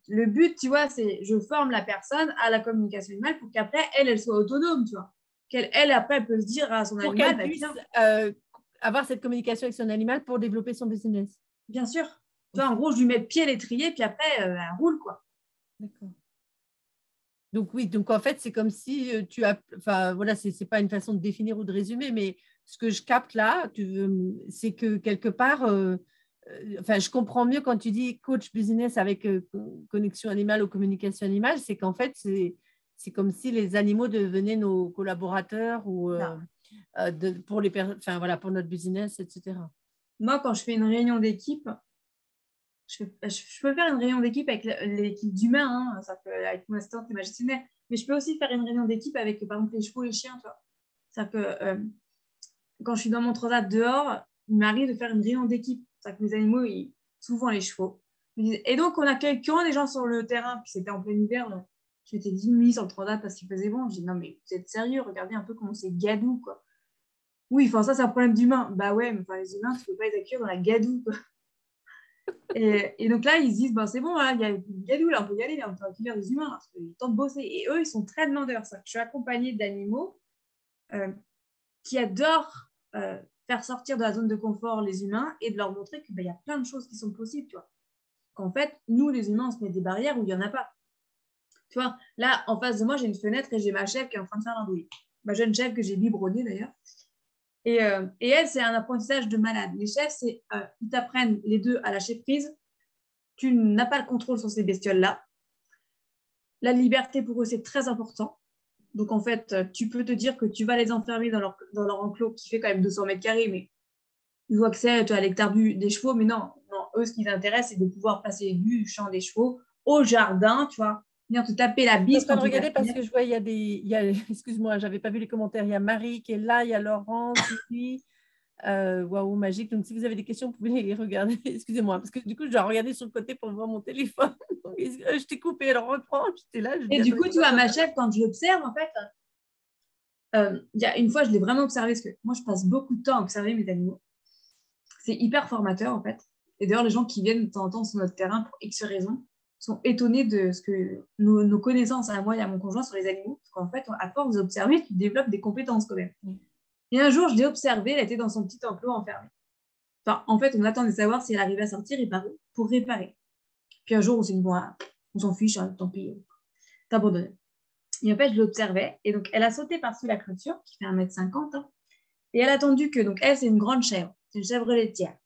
le but, tu vois, c'est je forme la personne à la communication animale pour qu'après, elle soit autonome, tu vois. Elle, après, elle peut se dire à son Pour animal, qu'elle bah, puisse tiens, avoir cette communication avec son animal pour développer son business. bien sûr. Tu vois, Ok, en gros, je lui mets le pied à l'étrier, puis après, elle roule, quoi. d'accord. Donc oui, donc en fait, c'est comme si tu as, enfin voilà, c'est pas une façon de définir ou de résumer, mais ce que je capte là, c'est que quelque part, enfin, je comprends mieux quand tu dis coach business avec connexion animale ou communication animale, c'est qu'en fait, c'est comme si les animaux devenaient nos collaborateurs ou Non. pour les enfin voilà, pour notre business, etc. Moi, quand je fais une réunion d'équipe, je peux faire une réunion d'équipe avec l'équipe d'humains, hein, ça peut, avec mon assistante et ma gestionnaire, mais je peux aussi faire une réunion d'équipe avec, par exemple, les chevaux et les chiens, tu vois. C'est-à-dire que quand je suis dans mon transat dehors, il m'arrive de faire une réunion d'équipe. C'est-à-dire que mes animaux, souvent les chevaux, me disent, et donc on accueille quand les gens sur le terrain, puis c'était en plein hiver, là. Je m'étais 10 nuits sur le transat parce qu'il faisait bon. Je dis, non, mais vous êtes sérieux, regardez un peu comment c'est gadou, quoi. Oui, enfin, ça, c'est un problème d'humain. Bah ouais, mais enfin, les humains, tu peux pas les accueillir dans la gadoue, quoi. Et donc là, ils se disent, ben, c'est bon, voilà, il y a une gadou, là, on peut y aller, là, on peut accueillir des humains, parce qu'ils tentent de bosser. Et eux, ils sont très demandeurs. Ça. Je suis accompagnée d'animaux euh, qui adorent faire sortir de la zone de confort les humains et de leur montrer qu'il y a plein de choses qui sont possibles, tu vois. Qu'en fait, nous, les humains, on se met des barrières où il n'y en a pas. Tu vois, là, en face de moi, j'ai une fenêtre et j'ai ma chèvre qui est en train de faire l'andouille. Ma jeune chèvre que j'ai biberonnée, d'ailleurs. Et elle, c'est un apprentissage de malade. Les chèvres, ils t'apprennent les deux à lâcher prise. Tu n'as pas le contrôle sur ces bestioles-là. La liberté, pour eux, c'est très important. Donc, en fait, tu peux te dire que tu vas les enfermer dans leur enclos qui fait quand même 200 mètres carrés, mais ils ont accès à l'hectare des chevaux. Mais non, non, eux, ce qui les intéresse, c'est de pouvoir passer du champ des chevaux au jardin, tu vois, venir te taper la Je suis en bise train quand de tu regarder parce t'appelles. que je vois, excuse-moi, j'avais pas vu les commentaires. Il y a Marie qui est là, il y a Laurence ici. Waouh, magique. Donc, si vous avez des questions, vous pouvez les regarder. Excusez-moi, parce que du coup, je dois regarder sur le côté pour voir mon téléphone. Je t'ai coupé, alors reprends. J'étais là, je dis, Et du attendez, coup, tu vois, ma chèvre, quand je l'observe, en fait, il y a une fois, je l'ai vraiment observé, parce que moi, je passe beaucoup de temps à observer mes animaux. C'est hyper formateur, en fait. Et d'ailleurs, les gens qui viennent de temps en temps sur notre terrain pour X raisons sont étonnés de ce que nos connaissances à moi et à mon conjoint sur les animaux. Parce qu'en fait, à force d'observer, tu développes des compétences quand même. Et un jour, je l'ai observée, elle était dans son petit enclos enfermée. Enfin, en fait, on attendait de savoir si elle arrivait à sortir et par où pour réparer. Puis un jour, on s'est dit, bon, on s'en fiche, hein, tant pis, t'abandonnes. Et en fait, je l'observais. Et donc, elle a sauté par-dessus la clôture, qui fait 1,50 m. Hein, et elle a attendu que, donc elle, c'est une grande chèvre. C'est une chèvre laitière.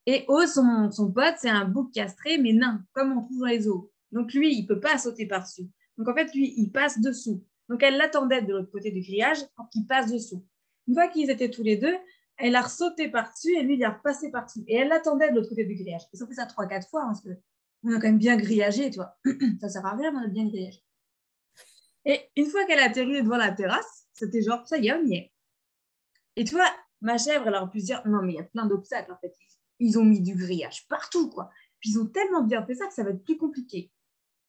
Et Oz, son pote, c'est un bouc castré, mais nain, comme on trouve dans les zoos. Donc, lui, il ne peut pas sauter par-dessus. Donc, en fait, lui, il passe dessous. Donc, elle l'attendait de l'autre côté du grillage pour qu'il passe dessous. Une fois qu'ils étaient tous les deux, elle a sauté par-dessus et lui, il a repassé par-dessus. Et elle l'attendait de l'autre côté du grillage. Ils ont fait ça 3-4 fois, hein, parce qu'on a quand même bien grillagé, tu vois. Ça sert à rien, on a bien grillagé. Et une fois qu'elle a atterri devant la terrasse, c'était genre, ça y est, on y est. Et tu vois, ma chèvre, elle aurait pu se dire, non, mais il y a plein d'obstacles, en fait. Ils ont mis du grillage partout, quoi. Puis ils ont tellement bien fait ça que ça va être plus compliqué.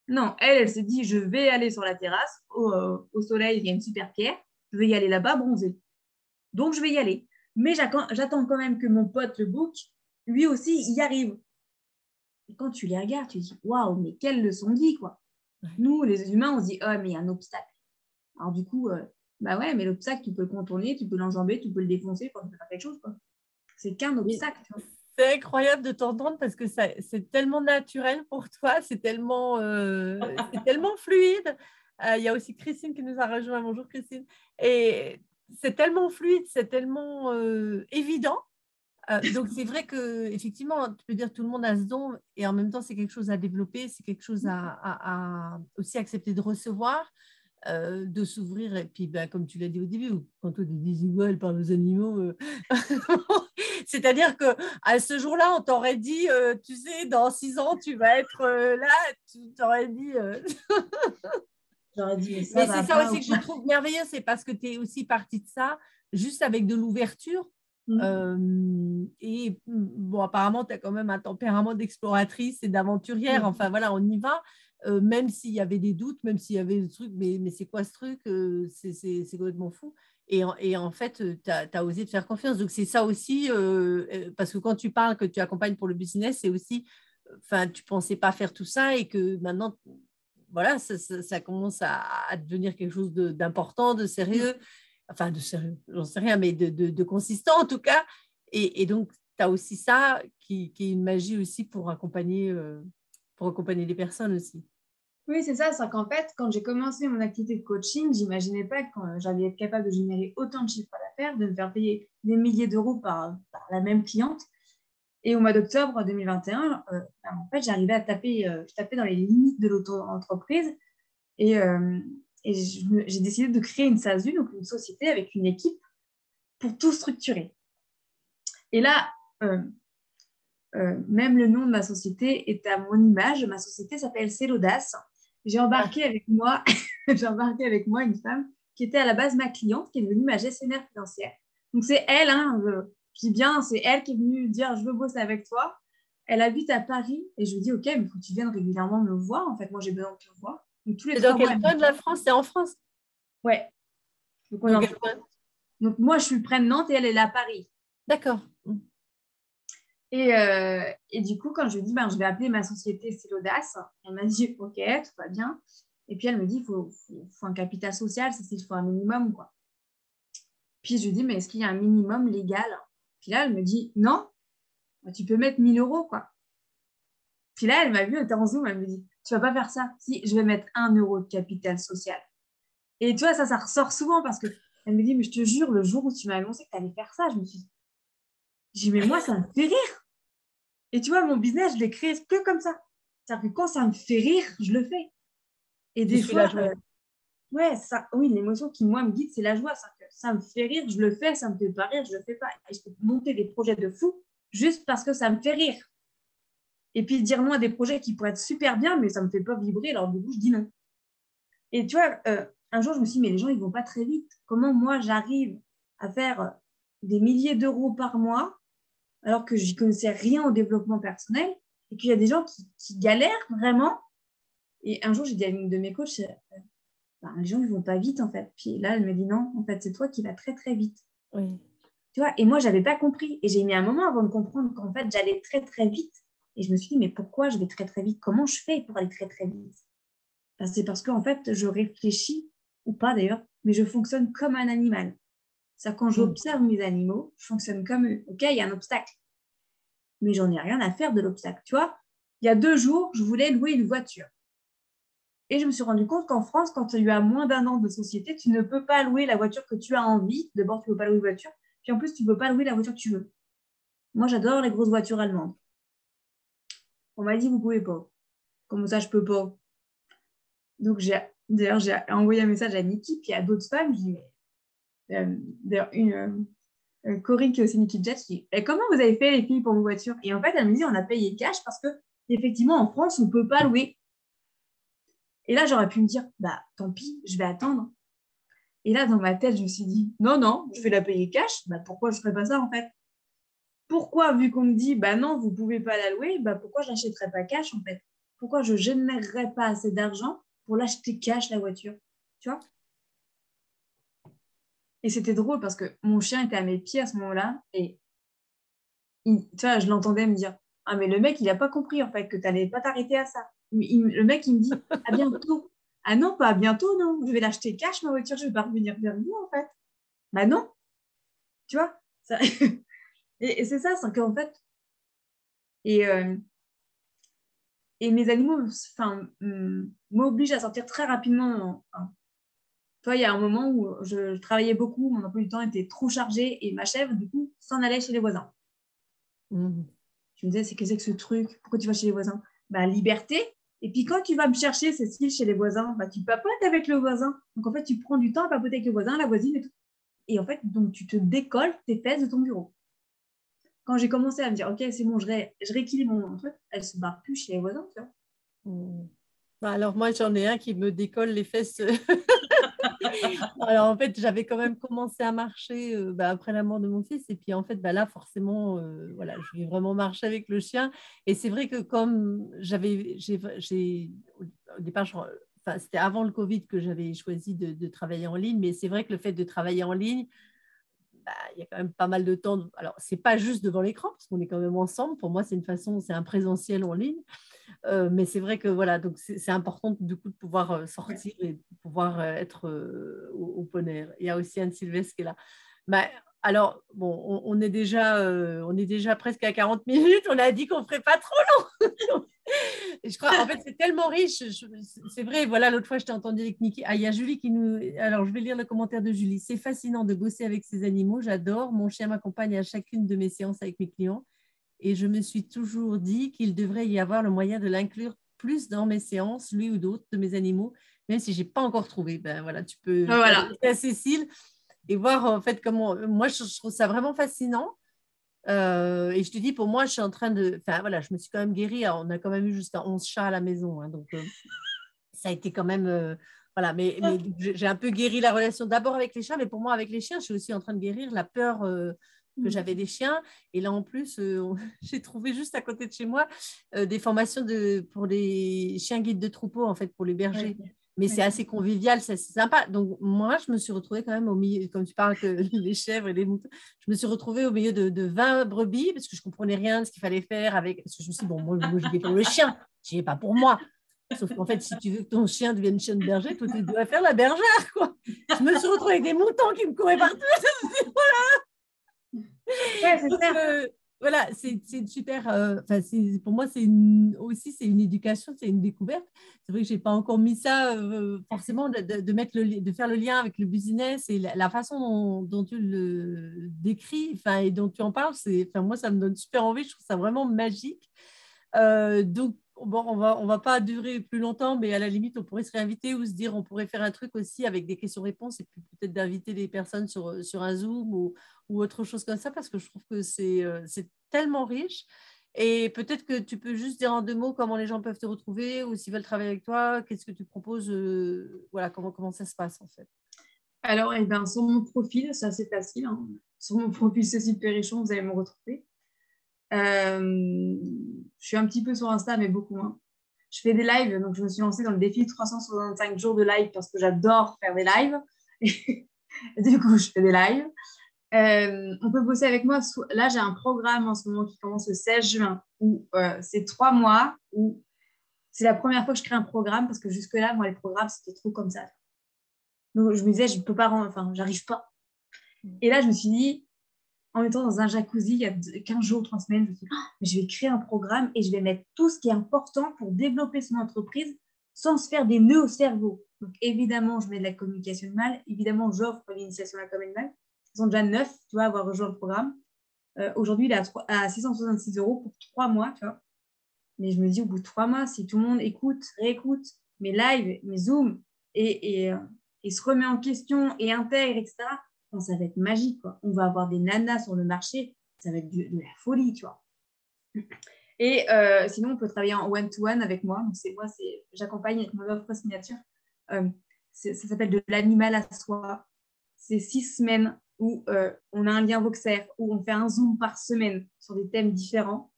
Non, elle s'est dit, je vais aller sur la terrasse, au soleil, il y a une super pierre, je vais y aller là-bas bronzer. Donc, je vais y aller. Mais j'attends quand même que mon pote, le bouc, lui aussi, y arrive. Et quand tu les regardes, tu te dis, waouh, mais quelle leçon de vie, quoi. Nous, les humains, on se dit, oh, mais il y a un obstacle. Alors, du coup, bah ouais, mais l'obstacle, tu peux le contourner, tu peux l'enjamber, tu peux le défoncer, tu peux faire quelque chose, quoi. C'est qu'un obstacle, tu vois. C'est incroyable de t'entendre parce que c'est tellement naturel pour toi, c'est tellement fluide. Il y a aussi Christine qui nous a rejoint. Bonjour Christine. Et c'est tellement fluide, c'est tellement évident. Donc c'est vrai que effectivement, tu peux dire tout le monde a ce don et en même temps c'est quelque chose à développer, c'est quelque chose à aussi accepter de recevoir. De s'ouvrir et puis comme tu l'as dit au début, quand on dit ouais, elle parle aux animaux, c'est-à-dire que à ce jour-là, on t'aurait dit, tu sais, dans 6 ans, tu vas être là, tu t'aurais dit. J'aurais dit, mais ça Mais va c'est ça pas. aussi que je trouve merveilleux, c'est parce que tu es aussi partie de ça, juste avec de l'ouverture. Et bon, apparemment, tu as quand même un tempérament d'exploratrice et d'aventurière. Enfin, voilà, on y va. Même s'il y avait des doutes, même s'il y avait des trucs, mais c'est quoi ce truc? C'est complètement fou. Et en fait, tu as osé te faire confiance. Donc, c'est ça aussi, parce que quand tu parles que tu accompagnes pour le business, c'est aussi, enfin, tu ne pensais pas faire tout ça et que maintenant, voilà, ça commence à devenir quelque chose d'important, de sérieux. Enfin, de sérieux, j'en sais rien, mais de consistant en tout cas. Et donc, tu as aussi ça qui est une magie aussi pour accompagner les personnes aussi. Oui, c'est ça. C'est qu'en fait, quand j'ai commencé mon activité de coaching, j'imaginais pas que j'allais être capable de générer autant de chiffres d'affaires, de me faire payer des milliers d'euros par la même cliente. Et au mois d'octobre 2021, en fait, j'arrivais à taper, je tapais dans les limites de l'auto-entreprise et, j'ai décidé de créer une SASU, donc une société avec une équipe pour tout structurer. Et là, même le nom de ma société est à mon image. Ma société s'appelle C'est l'audace. J'ai embarqué avec moi, une femme qui était à la base ma cliente, qui est devenue ma gestionnaire financière. Donc c'est elle, hein, je dis bien, c'est elle qui est venue dire je veux bosser avec toi. Elle habite à Paris et je lui dis ok, mais il faut que tu viennes régulièrement me voir. En fait, moi j'ai besoin de te voir. Donc tous les C'est dans 3 mois, quel coin de la France? C'est en France? ouais. Donc, Dans quel coin? Donc moi je suis près de Nantes et elle est à Paris. D'accord. Et du coup, quand je lui ai dit, je vais appeler ma société C'est l'audace, elle m'a dit, ok, tout va bien. Et puis elle me dit, il faut un capital social, il faut un minimum, quoi. Puis je lui dis, mais est-ce qu'il y a un minimum légal? Puis là, elle me dit, non, tu peux mettre 1 000 euros, quoi. Puis là, elle m'a vu, elle était en Zoom, elle me dit, tu vas pas faire ça. Si, je vais mettre 1 euro de capital social. Et tu vois, ça ressort souvent parce que elle me dit, mais je te jure, le jour où tu m'as annoncé que tu allais faire ça, je me suis dit, mais moi, ça me fait rire. Et tu vois, mon business, je l'ai créé que comme ça. C'est-à-dire que quand ça me fait rire, je le fais. Et Tu des suis la fois, joie. ouais, oui, l'émotion qui, moi, me guide, c'est la joie. Ça me fait rire, je le fais, ça me fait pas rire, je le fais pas. Et je peux monter des projets de fou juste parce que ça me fait rire. Et puis dire non à des projets qui pourraient être super bien, mais ça me fait pas vibrer, alors du coup, je dis non. Et tu vois, un jour, je me suis dit, mais les gens, ils vont pas très vite. Comment moi, j'arrive à faire des milliers d'euros par mois alors que je n'y connaissais rien au développement personnel et qu'il y a des gens qui galèrent vraiment. Et un jour, j'ai dit à une de mes coachs, les gens, ils vont pas vite, en fait. Puis là, elle me dit, non, en fait, c'est toi qui vas très, très vite. Oui. Tu vois, et moi, je n'avais pas compris. Et j'ai mis un moment avant de comprendre qu'en fait, j'allais très, très vite. Et je me suis dit, mais pourquoi je vais très, très vite? Comment je fais pour aller très, très vite? C'est parce qu'en fait, je réfléchis, ou pas d'ailleurs, mais je fonctionne comme un animal. C'est-à-dire, quand j'observe mes animaux, je fonctionne comme eux. OK, il y a un obstacle. Mais j'en ai rien à faire de l'obstacle. Tu vois, il y a 2 jours, je voulais louer une voiture. Et je me suis rendu compte qu'en France, quand tu as moins d'1 an de société, tu ne peux pas louer la voiture que tu as envie. D'abord, tu ne peux pas louer une voiture. Puis en plus, tu ne peux pas louer la voiture que tu veux. Moi, j'adore les grosses voitures allemandes. On m'a dit, vous ne pouvez pas. Comment ça, je ne peux pas? Donc, d'ailleurs, j'ai envoyé un message à Niki, puis à d'autres femmes. Je dis, d'ailleurs, Corinne, qui est aussi Niki Jet, je dis, comment vous avez fait, les filles, pour vos voitures? Et en fait, elle me dit, on a payé cash parce que, effectivement, en France, on ne peut pas louer. Et là, j'aurais pu me dire, bah, tant pis, je vais attendre. Et là, dans ma tête, je me suis dit, non, je vais la payer cash. Bah, pourquoi je ne ferais pas ça, en fait? Pourquoi, vu qu'on me dit, bah non, vous ne pouvez pas la louer, bah, pourquoi je n'achèterais pas cash, en fait? Pourquoi je ne générerais pas assez d'argent pour l'acheter cash, la voiture? Tu vois? Et c'était drôle parce que mon chien était à mes pieds à ce moment-là. Et tu vois, je l'entendais me dire, ah, mais le mec, il n'a pas compris, en fait, que tu n'allais pas t'arrêter à ça. Le mec, il me dit, à bientôt. Ah non, pas à bientôt, non. Je vais l'acheter cash, ma voiture, je ne vais pas revenir vers vous, en fait. Bah non. Tu vois ça... et c'est ça, c'est qu'en fait... Et mes animaux m'obligent à sortir très rapidement. Toi, il y a un moment où je travaillais beaucoup, mon emploi du temps était trop chargé et ma chèvre, du coup, s'en allait chez les voisins. Je me disais, c'est qu'est-ce que ce truc? Pourquoi tu vas chez les voisins? Bah, liberté. Et puis quand tu vas me chercher, Cécile, chez les voisins, bah, tu papotes avec le voisin. Donc en fait, tu prends du temps à papoter avec le voisin, la voisine et tout. Et en fait, donc tu te décolles tes fesses de ton bureau. Quand j'ai commencé à me dire, ok, c'est bon, je rééquilibre mon truc, elle se barre plus chez les voisins, tu vois. Alors moi, j'en ai un qui me décolle les fesses. Alors en fait, j'avais quand même commencé à marcher après la mort de mon fils. Et puis en fait, là, forcément, voilà, je vais vraiment marcher avec le chien. Et c'est vrai que comme au départ, c'était avant le Covid que j'avais choisi de travailler en ligne. Mais c'est vrai que le fait de travailler en ligne, il y a quand même pas mal de temps. Alors, c'est pas juste devant l'écran, parce qu'on est quand même ensemble. Pour moi, c'est un présentiel en ligne. Mais c'est vrai que voilà, donc c'est important du coup de pouvoir sortir et de pouvoir être au open air. Il y a aussi Anne Sylvestre qui est là. Bah, alors, bon, on est déjà presque à 40 minutes. On a dit qu'on ne ferait pas trop long. Et je crois, en fait, c'est tellement riche. C'est vrai, voilà, l'autre fois, je t'ai entendu avec Niki. Ah, il y a Julie qui nous... Alors, je vais lire le commentaire de Julie. C'est fascinant de bosser avec ces animaux. J'adore. Mon chien m'accompagne à chacune de mes séances avec mes clients. Et je me suis toujours dit qu'il devrait y avoir le moyen de l'inclure plus dans mes séances, lui ou d'autres de mes animaux, même si je n'ai pas encore trouvé. Ben voilà, tu peux Voilà. à Cécile et voir en fait comment. Moi, je trouve ça vraiment fascinant. Et je te dis, pour moi, je suis en train de. Enfin voilà, je me suis quand même guérie. On a quand même eu jusqu'à 11 chats à la maison. Hein, donc, ça a été quand même. Voilà, mais j'ai un peu guéri la relation d'abord avec les chats, mais pour moi, avec les chiens, je suis aussi en train de guérir la peur que j'avais des chiens. Et là, en plus, j'ai trouvé juste à côté de chez moi des formations pour les chiens guides de troupeau, en fait, pour les bergers. Ouais. Mais c'est assez convivial, c'est sympa. Donc, moi, je me suis retrouvée quand même au milieu, comme tu parles que les chèvres et les moutons, je me suis retrouvée au milieu de 20 brebis parce que je ne comprenais rien de ce qu'il fallait faire avec. Parce que je me suis dit, bon, moi j'y vais pour le chien, j'y vais pas pour moi. Sauf qu'en fait, si tu veux que ton chien devienne chien de berger, toi, tu dois faire la bergère, quoi. Je me suis retrouvée avec des moutons qui me couraient partout. Ouais, c'est ça. Voilà, c'est une super. Pour moi, c'est une éducation, c'est une découverte. C'est vrai que j'ai pas encore mis ça forcément de faire le lien avec le business et la façon dont tu le décris, et dont tu en parles. Moi, ça me donne super envie. Je trouve ça vraiment magique. Donc, bon, on va pas durer plus longtemps, mais à la limite, on pourrait se réinviter ou se dire, on pourrait faire un truc aussi avec des questions-réponses et puis peut-être d'inviter des personnes sur un Zoom ou autre chose comme ça, parce que je trouve que c'est tellement riche. Et peut-être que tu peux juste dire en 2 mots comment les gens peuvent te retrouver ou s'ils veulent travailler avec toi, qu'est-ce que tu proposes, voilà, comment ça se passe en fait. Alors, sur mon profil, c'est assez facile. Hein. Sur mon profil Cécile Perrichon, vous allez me retrouver. Je suis un petit peu sur Insta, mais beaucoup moins. Je fais des lives, donc je me suis lancée dans le défi 365 jours de live parce que j'adore faire des lives. Du coup, je fais des lives. On peut bosser avec moi. Là, j'ai un programme en ce moment qui commence le 16 juin où c'est 3 mois où c'est la première fois que je crée un programme parce que jusque-là, moi, les programmes, c'était trop comme ça. Donc, je me disais, je ne peux pas j'arrive pas. Et là, je me suis dit, en étant dans un jacuzzi il y a 15 jours, 3 semaines, je me suis dit, mais je vais créer un programme et je vais mettre tout ce qui est important pour développer son entreprise sans se faire des nœuds au cerveau. Donc, évidemment, je mets de la communication animale. Évidemment, j'offre l'initiation à la com animale. Ils sont déjà 9, tu vois, à avoir rejoint le programme. Aujourd'hui, il est à 666 € pour 3 mois, tu vois. Mais je me dis, au bout de 3 mois, si tout le monde écoute, réécoute mes lives, mes Zooms et se remet en question et intègre, etc., ça va être magique, quoi. On va avoir des nanas sur le marché. Ça va être de la folie, tu vois. Et sinon, on peut travailler en one-to-one avec moi. Donc, j'accompagne avec mon offre signature. Ça s'appelle de l'animal à soi. C'est 6 semaines où on a un lien Voxer, où on fait un Zoom par semaine sur des thèmes différents.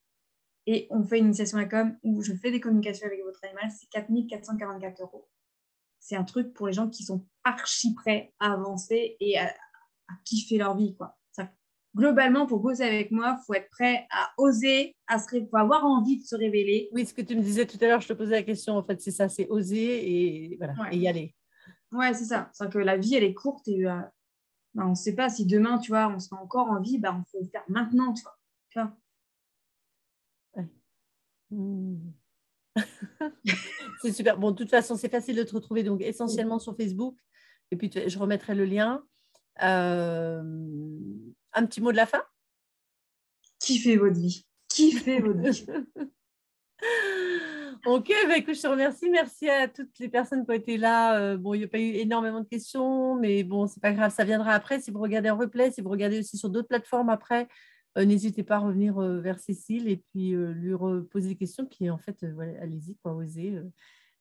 Et on fait une initiation à la com où je fais des communications avec votre animal. C'est 4 444 €. C'est un truc pour les gens qui sont archi prêts à avancer et à kiffer leur vie, quoi. Globalement, pour bosser avec moi, il faut être prêt à oser, faut avoir envie de se révéler. Oui, ce que tu me disais tout à l'heure, je te posais la question, en fait, c'est ça, c'est oser et, voilà, et y aller. Ouais, c'est ça. C'est que la vie, elle est courte et on ne sait pas si demain, tu vois, on sera encore en vie, il faut le faire maintenant, tu vois. Ouais. C'est super. Bon, de toute façon, c'est facile de te retrouver, donc essentiellement sur Facebook. Et puis, je remettrai le lien. Un petit mot de la fin? Kiffez votre vie. Kiffez votre vie. Ok, écoute, je te remercie. Merci à toutes les personnes qui ont été là. Bon, il n'y a pas eu énormément de questions, mais bon, c'est pas grave, ça viendra après. Si vous regardez en replay, si vous regardez aussi sur d'autres plateformes après, n'hésitez pas à revenir vers Cécile et puis lui reposer des questions. Puis en fait, voilà, allez-y, quoi, osez.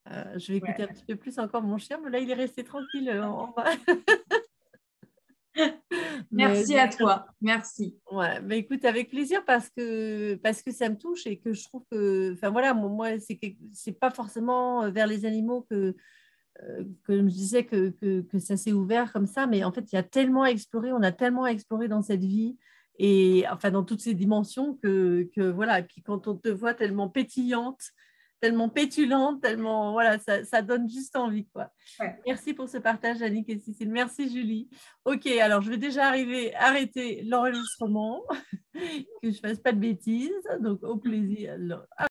Je vais écouter un petit peu plus encore mon chien, mais là, il est resté tranquille en bas. Merci à toi. Merci. Ouais, mais écoute, avec plaisir parce que ça me touche et que je trouve que, enfin voilà, moi, c'est pas forcément vers les animaux que je me disais que ça s'est ouvert comme ça, mais en fait, il y a tellement à explorer, on a tellement à explorer dans cette vie et enfin dans toutes ces dimensions que voilà, quand on te voit tellement pétillante, tellement pétulante, tellement voilà, ça donne juste envie, quoi. Ouais. Merci pour ce partage, Annick et Cécile. Merci, Julie. Ok, alors je vais déjà arrêter l'enregistrement, que je ne fasse pas de bêtises. Donc, au plaisir.